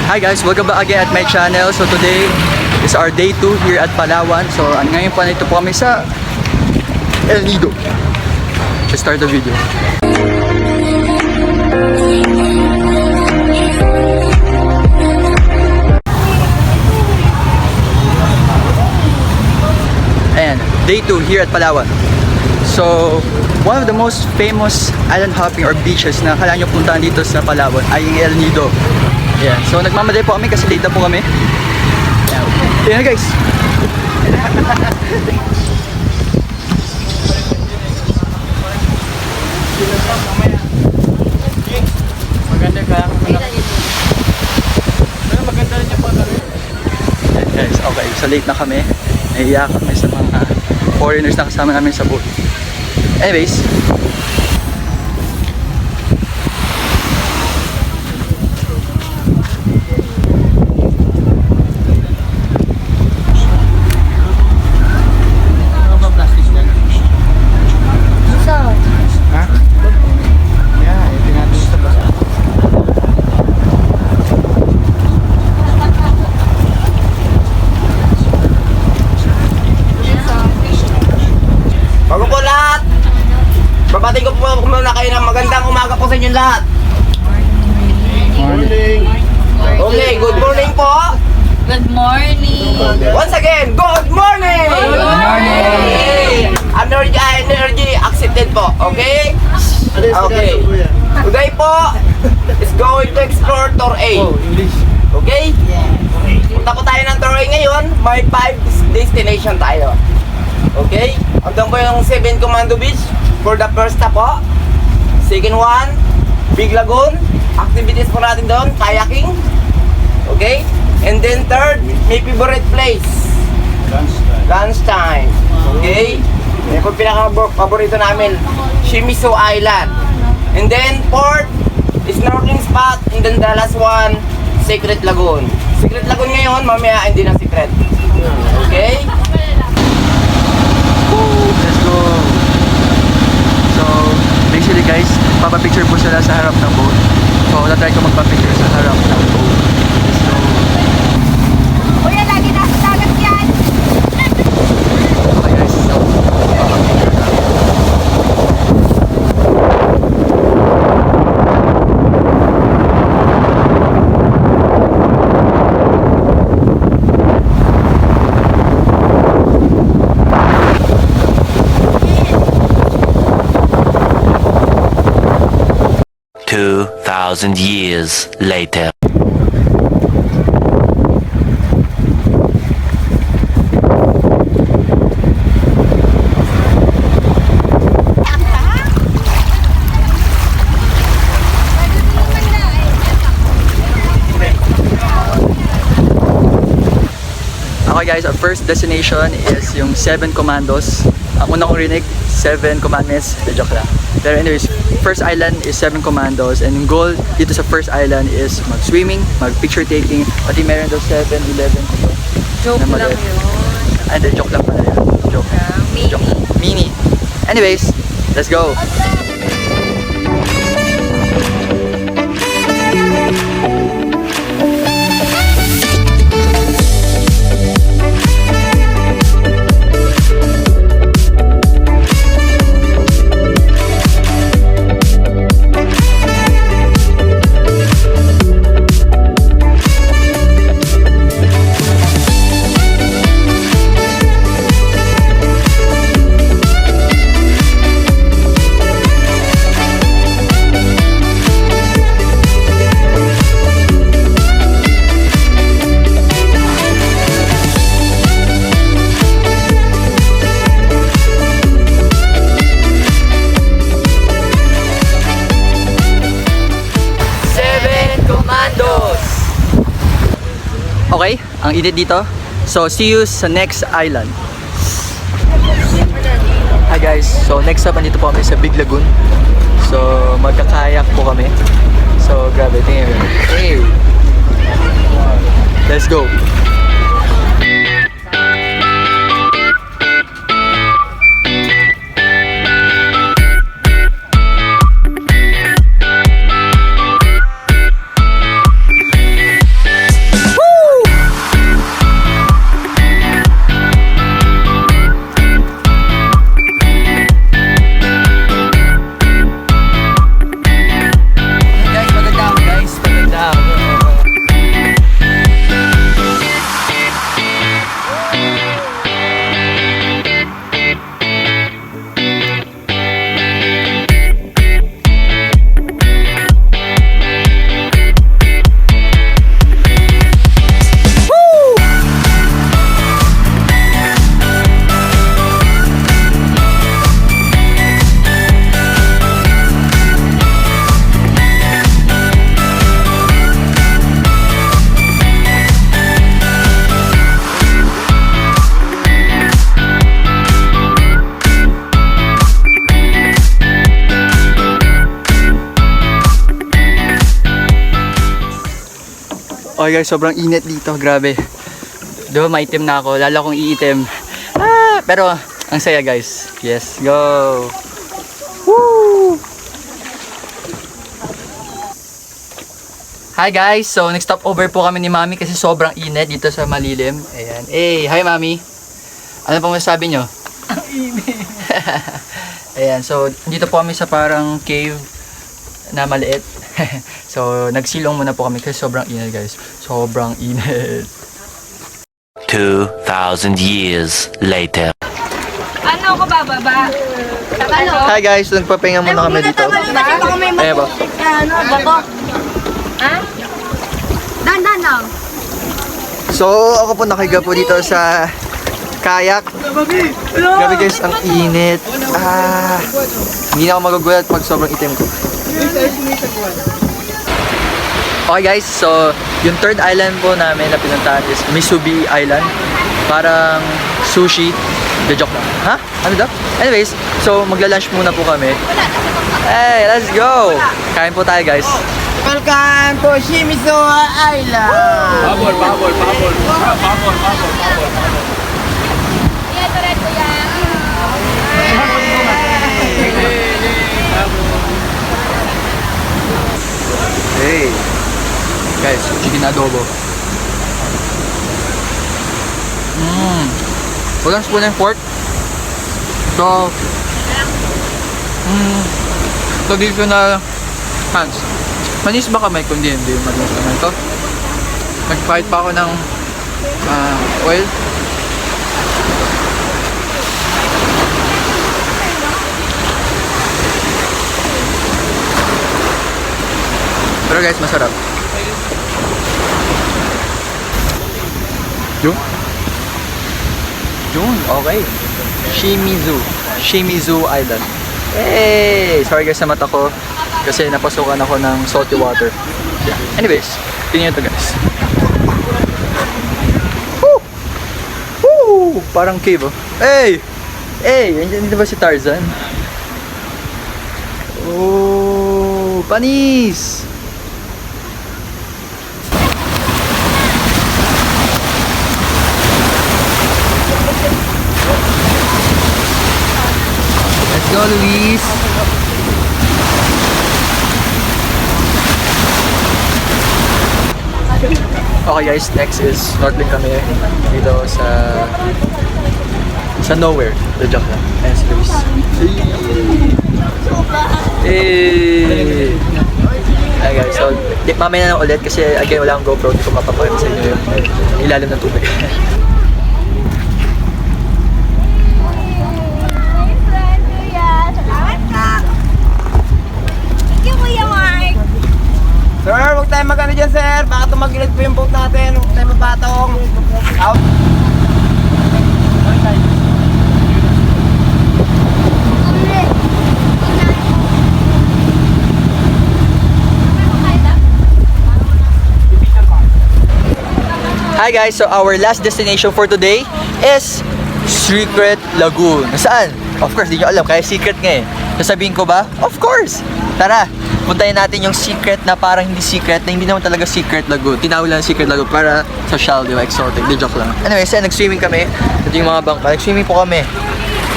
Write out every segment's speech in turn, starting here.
Hi guys, welcome back again at my channel. So today is our day 2 here at Palawan. So ngayon po nandito po kami sa El Nido. Let's start the video. Ayan, day 2 here at Palawan. So, one of the most famous island hopping or beaches na kailangan nyo puntahan dito sa Palawan ay yung El Nido. Yeah. So, nagmamadali po kami kasi late na po kami. Ayan guys. Maganda ka. Maganda rin yung pala. Guys, okay. So, late na kami. Naiiyak kami sa mga foreigners na kasama namin sa boat. Anyways, babating ko po muna kayo ng magandang umaga po sa inyo lahat. morning. Okay, good morning po. Good morning. Once again, good morning. Good morning. Energy accepted po, okay? Okay. Today po is going to explore Tour A. Okay? Punta po tayo ng Tour A ngayon. May 5 destination tayo. Okay? Hanggang po yung 7 Commando Beach for the first stop po. Second one, Big Lagoon. Activities po natin doon, kayaking. Okay? And then third, may favorite place. Lunchtime. Okay? Yan po pinaka-paborito namin, Shimizu Island. And then fourth, snorkeling spot. And then the last one, Secret Lagoon. Secret Lagoon ngayon, mamaya hindi na secret. Okay? Let's go. So, basically guys, papapicture po sila sa harap ng boat. So, natry ko magpapicture sa harap ng boat. Let's go. Kuya, lagi nasa dagat yan. Okay guys, so, papapicture na. Thousand years later. Okay guys, our first destination is yung 7 Commandos. Ang una kong rinig, 7 Commandments. Joke lang. Pero anyways, first island is 7 Commandos. And yung goal dito sa first island is mag-swimming, mag-picture taking. Pati meron daw 7-11. Joke lang yun. Ay, hindi, joke lang pala yan. Joke. Mini. Joke. Mini. Anyways, let's go. Okay, ang init dito. So, see you sa next island. Hi guys, so next up, andito po kami sa Big Lagoon. So, magkakayak po kami. So, grabe, tingnan mo. Hey! Let's go! Okay guys, sobrang init dito, grabe. Diba maitim na ako, lalo kong iitim. Pero ang saya guys. Yes, go! Woo! Hi guys, so nag-stop over po kami ni Mami kasi sobrang init dito sa malilim. Ayan. Hey, hi Mami. Ano pong masasabi nyo? Ang init. Ayan, so dito po kami sa parang cave na maliit. So nagsilong muna po kami kasi sobrang init guys. Sobrang init. 2,000 years later. Ano ko bababa? Ano? Hi guys, so nagpapahinga muna kami dito. Ayan po. Ano, bato? Ha? Dan lang. So ako po nakahiga po dito sa kayak. Grabe guys, ang init. Hindi na ako magugulat pag sobrang itim ko. Okay guys, so yung third island po namin na pinuntahan is Misubi Island. Parang sushi. The joke lang. Ha? Ano daw? Anyways, so magla-lunch muna po kami. Hey, let's go! Kain po tayo guys. Welcome to Shimizu Island. Yan, tuloy ko yan. Hey! Guys, chicken adobo. Walang spoon and fork. So, traditional hands. Manis ba kamay kundi hindi manis naman ito? Nag-fight pa ako ng oil. Pero guys, masarap. Yun, okay. Shimizu Island. Hey! Sorry guys sa mata ko kasi napasukan ako ng salty water. Yeah. Anyways, tingnan nyo to guys. Woo! Woo! Parang cave oh. Hey! Hey! Nandiyan dito ba si Tarzan? Oh! Panis! Let's go, Luis! Okay guys, next is snorkeling kami dito sa nowhere. The joke lang. Ayan si Luis. Hey! Ayan guys, so mamaya na lang ulit kasi again wala akong GoPro. Hindi ko mapapakita sa inyo yung ilalim ng tubig. Sir, huwag tayo mag-ano dyan, sir. Baka tumagilid po yung boat natin. Huwag tayo mapatong. Out. Hi guys, so our last destination for today is Secret Lagoon. Saan? Of course, di nyo alam, kaya secret nga eh. Sasabihin ko ba? Of course! Tara, puntayin natin yung secret na parang hindi secret, na hindi naman talaga Secret Lagoon. Tinawag lang Secret Lagoon para social, di ba? Exotic, di joke lang. Anyway, so nag-swimming kami. Ito yung mga bangka. Nag-swimming po kami.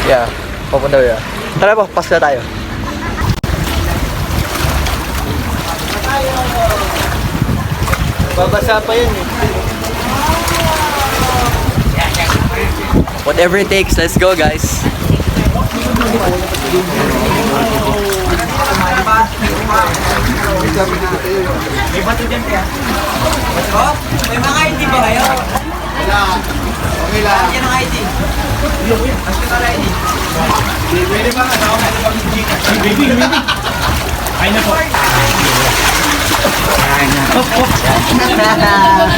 Yeah, papunta ba yan? Tara po, pasok na tayo. Babasa pa yun eh. Whatever it takes, let's go guys. May bato dyan kaya? Oh, may mga ID ba kayo? Wala. Okay lang. Yan ang ID. Ask ka ID. Pwede ba? Pwede. Ay na po.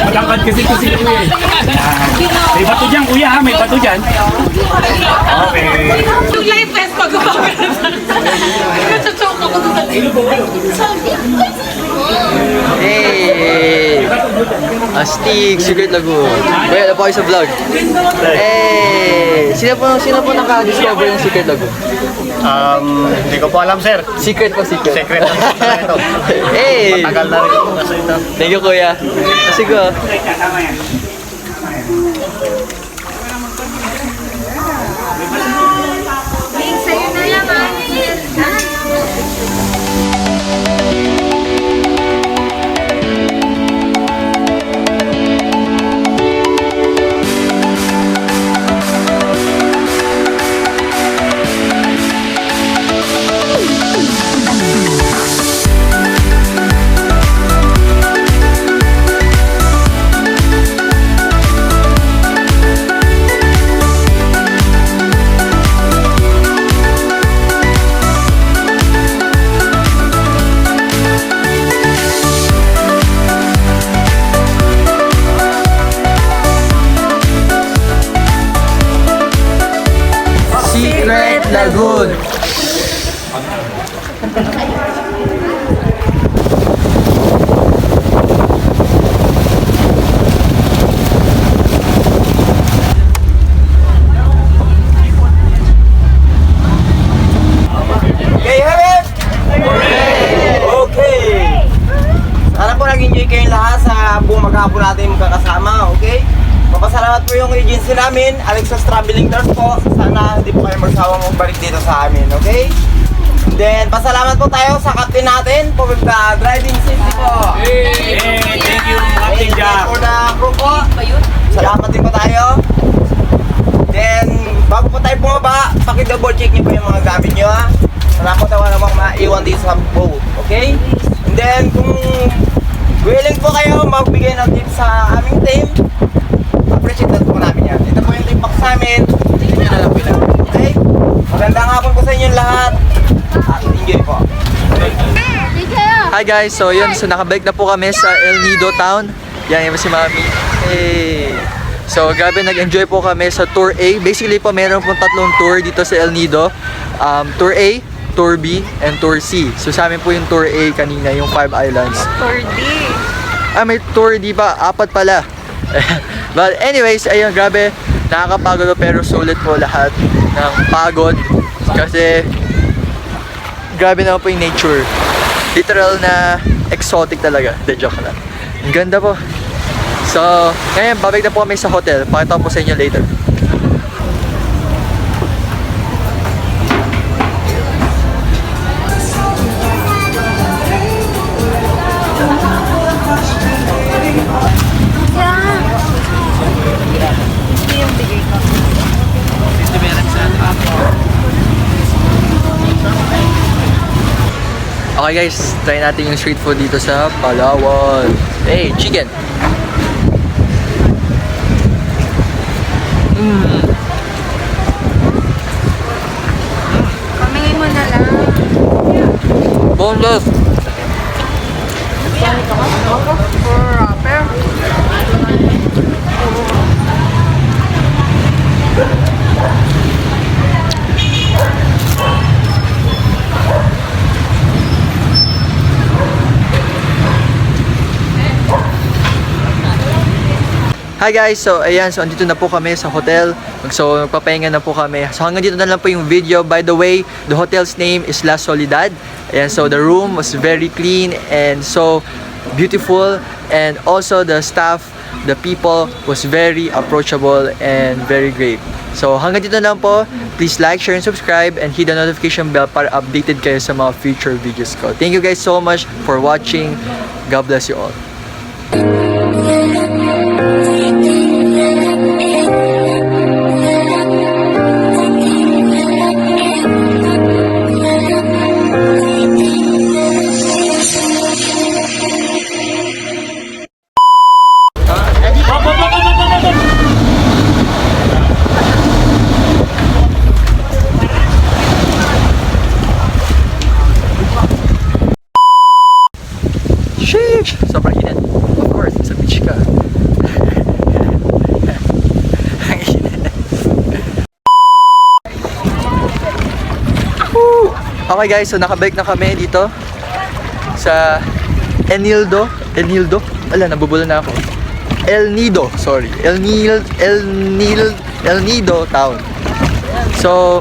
Matangkad kasi ko eh. May bato dyan kuya ha, may bato dyan. Okay. Yung live test pag nagsachoke ako doon sa Hey! Astig, Secret Lagoon. Well, na po kayo sa vlog. Hey! Sino po naka-discover yung Secret Lagoon? Hindi ko po alam, sir. Secret po, secret. Secret lang ito. Hey! Tagal na rin po kasi ito. Thank you, kuya. Kasi ko. Sa'yo na lang, Secret Lagoon. Okay, Harip! Okay! Sana po nag-enjoy kayong lahat sa buong maghapon natin magkakasama, okay? Papasalamat po yung agency namin, Alexos Traveling Tours po. Sana hindi po kayo magsawang magbalik dito sa amin, okay? And then, pasalamat po tayo sa captain natin for the driving safety po. Hey, thank you, Captain Jack. For the crew po, salamat din po tayo. Then, bago po tayo bumaba, paki-double check niyo po yung mga gamit niyo, ha? Wala po tayo namang maiwan dito sa boat, okay? And then, kung willing po kayo magbigay ng tips sa aming team, appreciate na po namin yan. Ito po yung tip box namin, hindi nyo na lang pila. Okay? Magandang hapon po sa inyong lahat. At enjoy po. Hi guys, so yun, so nakabalik na po kami sa El Nido Town. Yan, yan si Mami. Hey! So grabe, nag-enjoy po kami sa Tour A. Basically po, meron pong tatlong tour dito sa El Nido. Tour A, Tour B, and Tour C. So sa amin po yung Tour A kanina, yung 5 islands. Tour D. May Tour D ba? 4 pala. But anyways, ayun, grabe, nakakapagod po, pero sulit po lahat ng pagod. Kasi grabe naman po yung nature. Literal na exotic talaga. De, joke lang. Ang ganda po. So, ngayon, babalik na po kami sa hotel. Pakita ko po sa inyo later. Okay guys, try natin yung street food dito sa Palawan. Hey, chicken! Pamingin mo na lang. Boneless! Rapper. Hi guys, so ayan, so andito na po kami sa hotel. So magpapahinga na po kami. So hanggang dito na lang po yung video. By the way, the hotel's name is La Soledad. Ayan, so the room was very clean and so beautiful, and also the staff, the people was very approachable and very great. So hanggang dito na lang po. Please like, share, and subscribe, and hit the notification bell para updated kayo sa mga future videos ko. Thank you guys so much for watching. God bless you all. Sheesh! Sobrang init. Of course, sa beach ka. Ang init. Woo! Okay guys, so nakabalik na kami dito sa Enildo. Ala, nabubula na ako. El Nido Town. So,